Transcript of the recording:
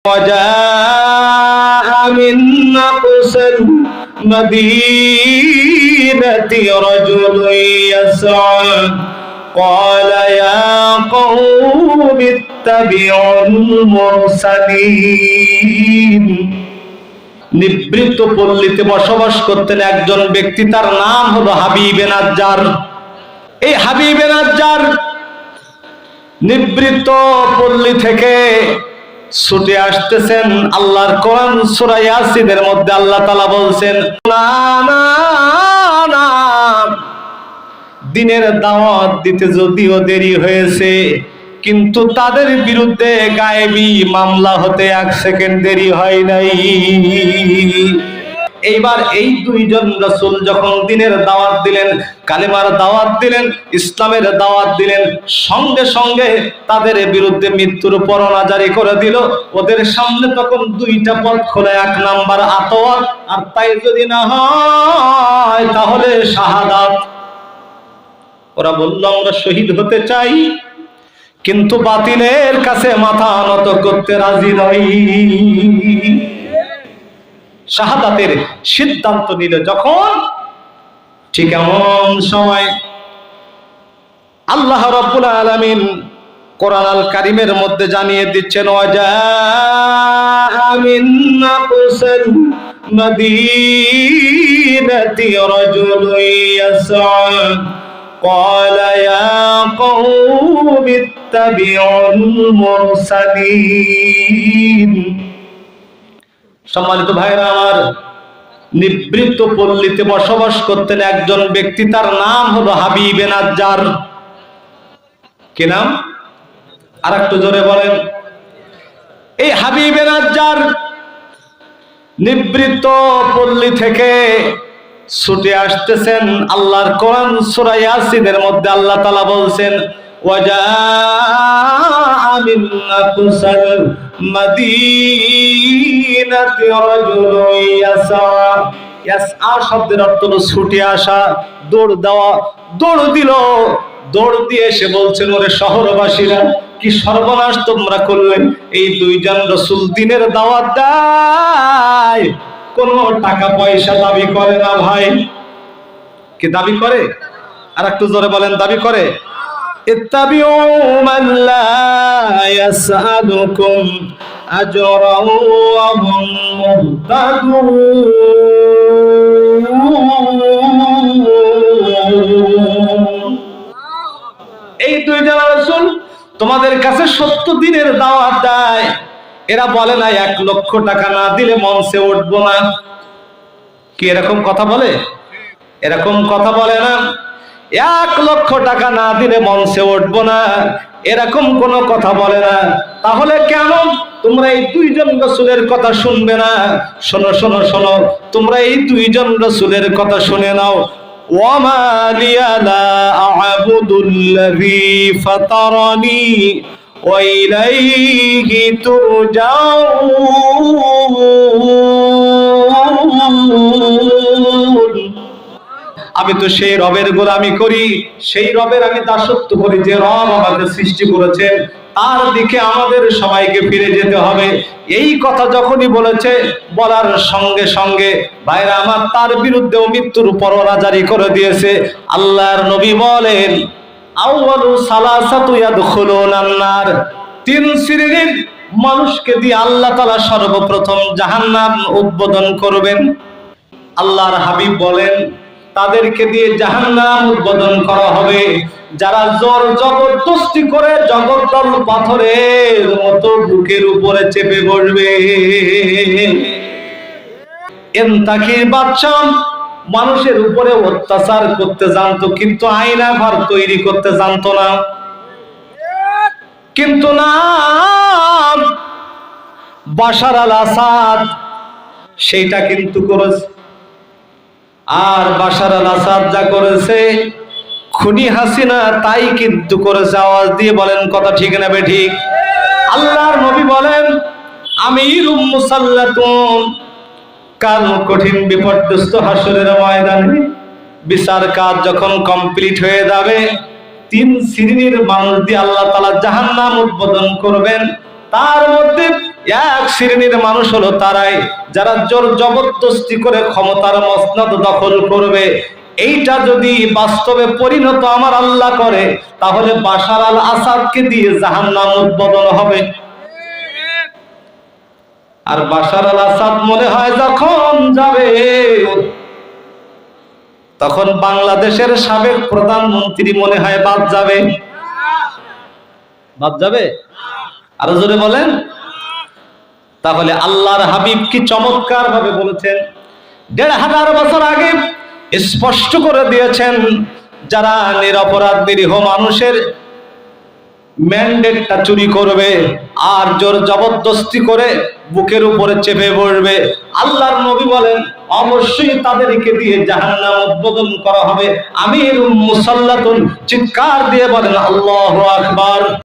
وجاء من أقصى المدينة رجل يسعى قال يا قوم اتبعوا المرسلين। নিবৃত পল্লীতে বসবাস করতেন একজন ব্যক্তি, তার নাম হলো হাবিবে নাজ্জার। এই হাবিবে নাজ্জার নিবৃত পল্লী থেকে ছুটে আসতেছেন। আল্লাহর কোরআন সূরা ইয়াসিনের মধ্যে আল্লাহ তাআলা বলছেন, দিনের দাওয়াত দিতে যদিও দেরি হয়েছে, কিন্তু তাদের বিরুদ্ধে গায়েবী মামলা হতে 1 সেকেন্ড দেরি হয় নাই। এইবার এই দুইজন রাসূল যখন দিনের দাওয়াত দিলেন, কালেমার দাওয়াত দিলেন, ইসলামের দাওয়াত দিলেন, সঙ্গে সঙ্গে তাদের বিরুদ্ধে মৃত্যুর পরোয়ানা জারি করে দিল। ওদের সামনে তখন 2টা পথ খোলা, 1 নাম্বার আতওয়ার, আর তাই যদি না হয় তাহলে শাহাদাত। ওরা বলল আমরা শহীদ হতে চাই, কিন্তু বাতিলের কাছে মাথা নত করতে রাজি নই। শাহাদাতের সিদ্ধান্ত নিল যখন, ঠিক এমন সময় আল্লাহ রাব্বুল আলামিন কোরআন আল কারীমের মধ্যে জানিয়ে দিচ্ছেন, ওয়াজা মিন আকসাল মাদিনাতি রাজুলুন ইয়াসআ قال يا قوم اتبعوا المرسلين। সম্মানিত ভাইরা আমার, নিবৃত পল্লীতে বসবাস করতেন একজন ব্যক্তি, তার নাম হলো হাবিবে নাজ্জার। কি নাম? আর একটু জোরে বলেন। এই হাবিবে নাজ্জার নিবৃত পল্লী থেকে ছুটে আসতেছেন। আল্লাহর কোরআন সূরা ইয়াসিনের মধ্যে আল্লাহ তাআলা বলছেন, ওয়াজা মিন আকসাল মাদিনাতি রাজুলুন ইয়াসআ। ইয়াসআ শব্দের অর্থ হলো ছুটে আসা, দৌড় দেওয়া। দৌড় দিল, দৌড় দিয়ে এসে বলছেন, ওরে শহরবাসীরা, কি সর্বনাশ তোমরা করলেন। এই দুইজন রাসূল দিনের দাওয়াত দেয়, কোনো টাকা পয়সা দাবি করে না। ভাই, কি দাবি করে? আর একটু জোরে বলেন, দাবি করে। ইত্তাবিউ মান লা ইয়াসআলুকুম আজরান ওয়া হুম মুহতাদুন। এই দুইজন রাসূল তোমাদের কাছে সত্য দিনের দাওয়াত দেয়। এরা বলে না 1 লক্ষ টাকা না দিলে মঞ্চে উঠবো না। কি এরকম কথা বলে? এরকম কথা বলে না। 1 লক্ষ টাকা না দিলে মঞ্চে উঠবো না, এরকম কোনো কথা বলে না। তাহলে কেন তোমরা এই দুইজন রাসূলের কথা শুনবে না? শোনো শোনো শোনো, তোমরা এই দুইজন রাসূলের কথা শুনে নাও। ওয়ামা লিয়া লা আ'বুদুল্লাযী ফাতারানি وإليه ترجعون। আমি তো সেই রবের গোলামি করি, সেই রবের আমি দাসত্ব করি যে রব আমাদের সৃষ্টি করেছেন, তার দিকে আমাদের সবাইকে ফিরে যেতে হবে। এই কথা যখনই বলেছে, বলার সঙ্গে সঙ্গে ভাইরা আমার, তার বিরুদ্ধেও মৃত্যুর পরোয়ানা জারি করে দিয়েছে। আল্লাহর নবী বলেন, আউয়ালু সালাসাতু ইয়াদখুলুনান নার। 3 শ্রেণীর মানুষকে দিয়ে আল্লাহ তাআলা সর্বপ্রথম জাহান্নাম উদ্বোধন করবেন। আল্লাহর হাবিব বলেন, তাদেরকে দিয়ে জাহান্নাম উদ্বোধন করা হবে যারা জোর জবরদস্তি করে জগদ্দল পাথরের মতো বুকের উপরে চেপে বসবে। এন্তাকির বাদশা মানুষের উপরে অত্যাচার করতে জানতো, কিন্তু আয়না ঘর তৈরি করতে জানতো না। কিন্তু না, বাশার আল আসাদ সেইটা কিন্তু করেছে। আর বাশার আল আসাদ যা করেছে, খুনি হাসিনা তাই কিন্তু করেছে। আওয়াজ দিয়ে বলেন কথা ঠিক না বেঠিক? আল্লাহর নবী বলেন, আমিরুম মুসাল্লাতুন, কাল কঠিন বিপর্যস্ত হাসরের ময়দানে বিচার কাজ যখন কমপ্লিট হয়ে যাবে, 3 শ্রেণীর মানুষ দিয়ে আল্লাহ তাআলা জাহান্নাম উদ্বোধন করবেন। তার মধ্যে এক শ্রেণীর মানুষ হলো তারাই যারা জোর জবরদস্তি করে ক্ষমতার মসনদ দখল করবে। এইটা যদি বাস্তবে পরিণত আমার আল্লাহ করে, তাহলে বাশার আল আসাদকে দিয়ে জাহান্নাম উদ্বোধন হবে। আর বাশার আল আসাদ মনে হয় যখন যাবে, তখন বাংলাদেশের সাবেক প্রধানমন্ত্রী মনে হয় বাদ যাবে। বাদ যাবে? আরো জোরে বলেন। তাহলে আল্লাহর হাবিব কি চমৎকার ভাবে বলেছেন, ১৫০০ বছর আগে স্পষ্ট করে দিয়েছেন, যারা নিরপরাধ নিরীহ মানুষের ম্যান্ডেটটা চুরি করবে আর জোর জবরদস্তি করে বুকের উপরে চেপে বসবে, আল্লাহর নবী বলেন অবশ্যই তাদেরকে দিয়ে জাহান্নাম উদ্বোধন করা হবে। আমির মুসাল্লাতুন চিৎকার দিয়ে বলেন আল্লাহু আকবার।